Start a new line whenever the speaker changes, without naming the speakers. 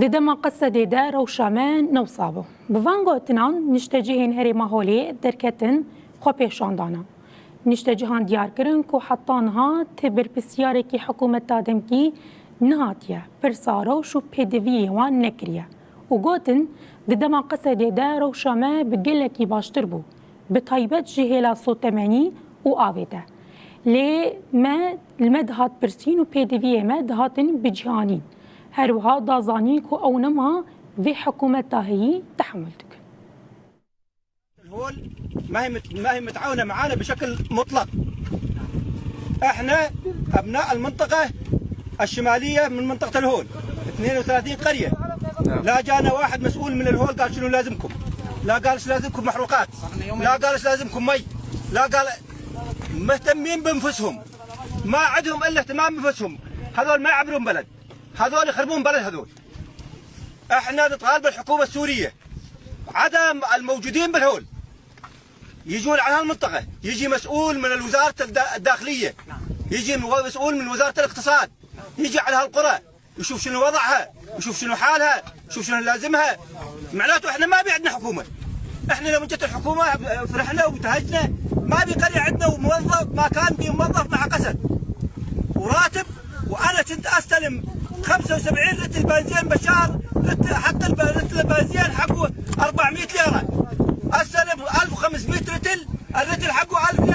دما قصة دار وشامان نوصابو بفانغو تنان نشتجيهن هري ماهولي دركتن خو بيشاندانا نشتجيهن ديار كرن كو حطانها تبر بسياري كي حكومة تادم كي نهاتيا برسارو شو بيدوية وان نكريا وقوتن دما قصة دار وشامان بقلكي باشتربو بطيبت جهيلا صوت تماني وآفيته لي ما المدهات برسين وبيدوية ما دهاتن بجهانين هروها دازاني كو او نما في حكومة هي تحملتك.
الهول ما هي متعاونة معانا بشكل مطلق. احنا ابناء المنطقة الشمالية من منطقة الهول 32 قرية. لا جانا واحد مسؤول من الهول قال شنو لازمكم. لا قال ايش لازمكم محروقات. لا قال ايش لازمكم مي. لا قال مهتمين بانفسهم. ما عندهم الا اهتمام بانفسهم. هذول ما يعبرون بلد. هذول يخربون بلد هذول. احنا نطالب الحكومة السورية عدم الموجودين بالهول يجون على هالمنطقة، يجي مسؤول من وزارة الداخلية، يجي مسؤول من وزارة الاقتصاد، يجي على هالقرى يشوف شنو وضعها، يشوف شنو حالها، يشوف شنو لازمها. معناته احنا ما بي عندنا حكومة. احنا لو جت الحكومة فرحنا وابتهجنا، ما بي قرية عندنا وموظف ما كان بي موظف مع قسد وراتب. وانا كنت استلم 75 لتر بنزين بالشهر، حتى لتر البنزين حقه 400 ليرة، استلم 1500 لتر، اللتر حقه 1000